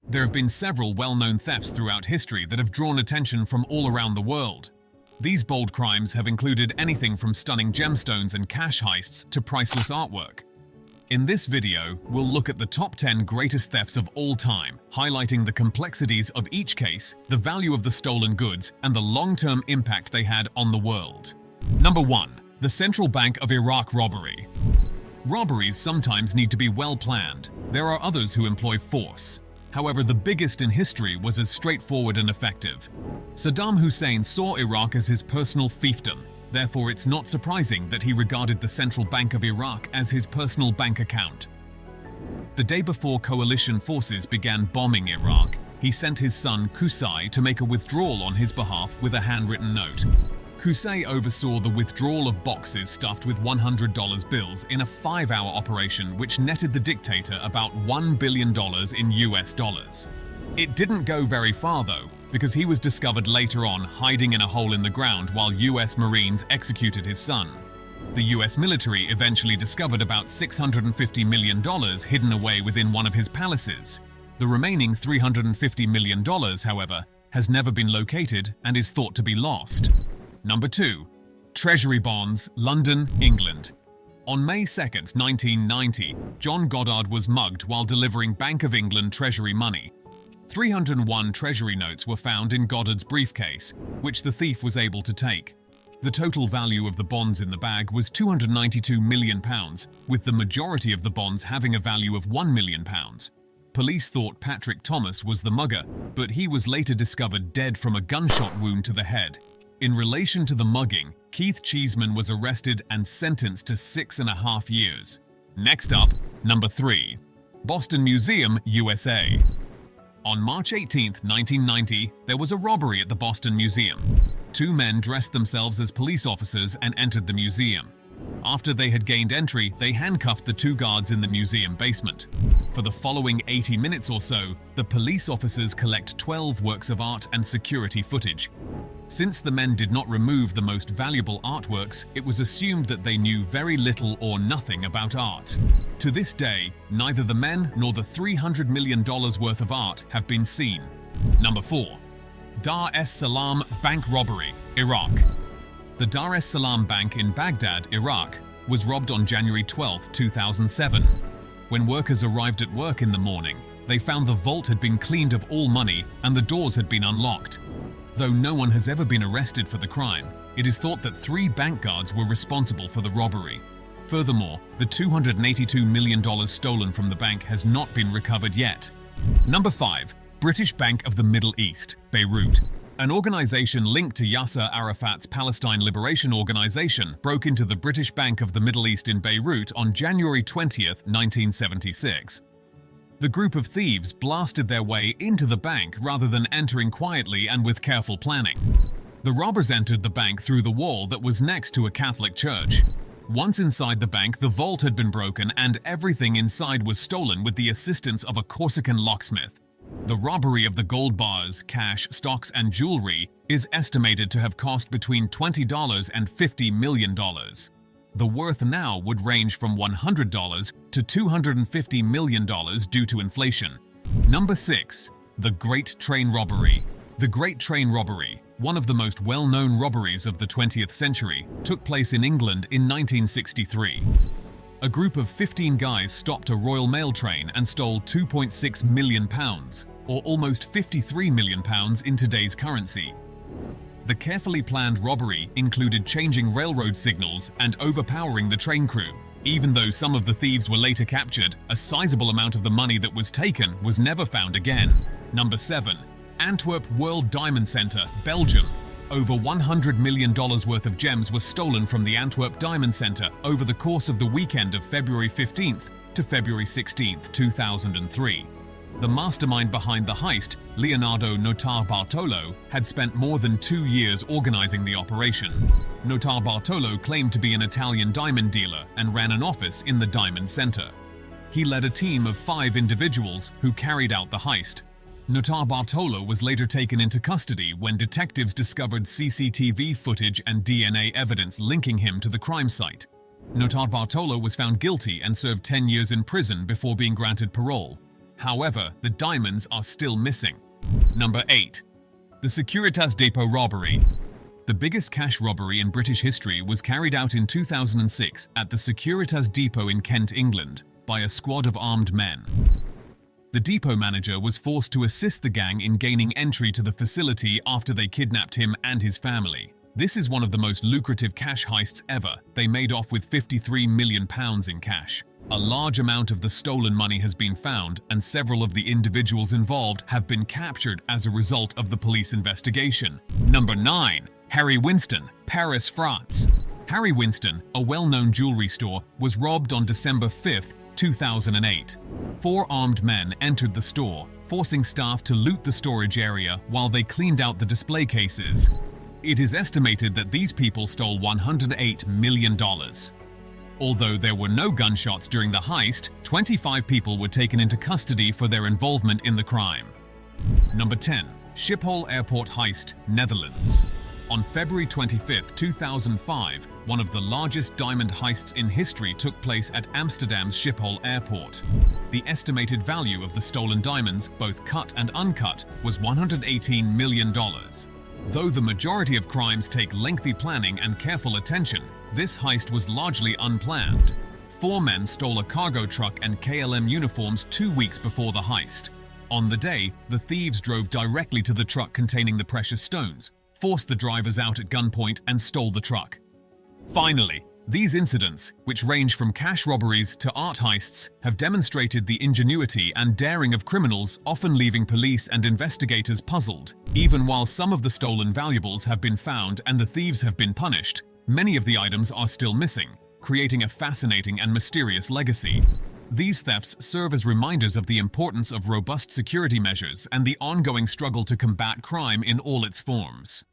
There have been several well-known thefts throughout history that have drawn attention from all around the world. These bold crimes have included anything from stunning gemstones and cash heists to priceless artwork. In this video, we'll look at the top 10 greatest thefts of all time, highlighting the complexities of each case, the value of the stolen goods, and the long-term impact they had on the world. Number 1. The Central Bank of Iraq Robbery. Robberies sometimes need to be well planned. There are others who employ force. However, the biggest in history was as straightforward and effective. Saddam Hussein saw Iraq as his personal fiefdom. Therefore, it's not surprising that he regarded the Central Bank of Iraq as his personal bank account. The day before coalition forces began bombing Iraq, he sent his son Qusay to make a withdrawal on his behalf with a handwritten note. Qusay oversaw the withdrawal of boxes stuffed with $100 bills in a 5-hour operation which netted the dictator about $1 billion in US dollars. It didn't go very far though, because he was discovered later on hiding in a hole in the ground while US Marines executed his son. The US military eventually discovered about $650 million hidden away within one of his palaces. The remaining $350 million, however, has never been located and is thought to be lost. Number 2. Treasury Bonds, London, England. On May 2, 1990, John Goddard was mugged while delivering Bank of England Treasury money. 301 Treasury notes were found in Goddard's briefcase, which the thief was able to take. The total value of the bonds in the bag was £292 million, with the majority of the bonds having a value of £1 million. Police thought Patrick Thomas was the mugger, but he was later discovered dead from a gunshot wound to the head. In relation to the mugging, Keith Cheeseman was arrested and sentenced to 6.5 years. Next up, number 3. Boston Museum, USA. On March 18, 1990, there was a robbery at the Boston Museum. 2 men dressed themselves as police officers and entered the museum. After they had gained entry, they handcuffed the 2 guards in the museum basement. For the following 80 minutes or so, the police officers collect 12 works of art and security footage. Since the men did not remove the most valuable artworks, it was assumed that they knew very little or nothing about art. To this day, neither the men nor the $300 million worth of art have been seen. Number 4. Dar es Salaam Bank Robbery, Iraq. The Dar es Salaam Bank in Baghdad, Iraq, was robbed on January 12, 2007. When workers arrived at work in the morning, they found the vault had been cleaned of all money and the doors had been unlocked. Though no one has ever been arrested for the crime, it is thought that 3 bank guards were responsible for the robbery. Furthermore, the $282 million stolen from the bank has not been recovered yet. Number 5. British Bank of the Middle East, Beirut. An organization linked to Yasser Arafat's Palestine Liberation Organization broke into the British Bank of the Middle East in Beirut on January 20, 1976. The group of thieves blasted their way into the bank rather than entering quietly and with careful planning. The robbers entered the bank through the wall that was next to a Catholic church. Once inside the bank, the vault had been broken and everything inside was stolen with the assistance of a Corsican locksmith. The robbery of the gold bars, cash, stocks, and jewelry is estimated to have cost between $20 and $50 million. The worth now would range from $100 to $250 million due to inflation. Number 6. The Great Train Robbery. The Great Train Robbery, one of the most well-known robberies of the 20th century, took place in England in 1963. A group of 15 guys stopped a Royal Mail train and stole £2.6 million, or almost £53 million in today's currency. The carefully planned robbery included changing railroad signals and overpowering the train crew. Even though some of the thieves were later captured, a sizable amount of the money that was taken was never found again. Number 7. Antwerp World Diamond Centre, Belgium. Over $100 million worth of gems were stolen from the Antwerp Diamond Centre over the course of the weekend of February 15th to February 16th, 2003. The mastermind behind the heist, Leonardo Notarbartolo, had spent more than 2 years organizing the operation. Notarbartolo claimed to be an Italian diamond dealer and ran an office in the Diamond Center. He led a team of 5 individuals who carried out the heist. Notarbartolo was later taken into custody when detectives discovered CCTV footage and DNA evidence linking him to the crime site. Notarbartolo was found guilty and served 10 years in prison before being granted parole. However, the diamonds are still missing. Number 8. The Securitas Depot Robbery. The biggest cash robbery in British history was carried out in 2006 at the Securitas Depot in Kent, England, by a squad of armed men. The depot manager was forced to assist the gang in gaining entry to the facility after they kidnapped him and his family. This is one of the most lucrative cash heists ever. They made off with £53 million in cash. A large amount of the stolen money has been found, and several of the individuals involved have been captured as a result of the police investigation. Number 9. Harry Winston, Paris, France. Harry Winston, a well-known jewelry store, was robbed on December 5, 2008. 4 armed men entered the store, forcing staff to loot the storage area while they cleaned out the display cases. It is estimated that these people stole $108 million. Although there were no gunshots during the heist, 25 people were taken into custody for their involvement in the crime. Number 10. Schiphol Airport Heist, Netherlands. On February 25, 2005, one of the largest diamond heists in history took place at Amsterdam's Schiphol Airport. The estimated value of the stolen diamonds, both cut and uncut, was $118 million. Though the majority of crimes take lengthy planning and careful attention, this heist was largely unplanned. 4 men stole a cargo truck and KLM uniforms 2 weeks before the heist. On the day, the thieves drove directly to the truck containing the precious stones, forced the drivers out at gunpoint, and stole the truck. Finally, these incidents, which range from cash robberies to art heists, have demonstrated the ingenuity and daring of criminals, often leaving police and investigators puzzled. Even while some of the stolen valuables have been found and the thieves have been punished, many of the items are still missing, creating a fascinating and mysterious legacy. These thefts serve as reminders of the importance of robust security measures and the ongoing struggle to combat crime in all its forms.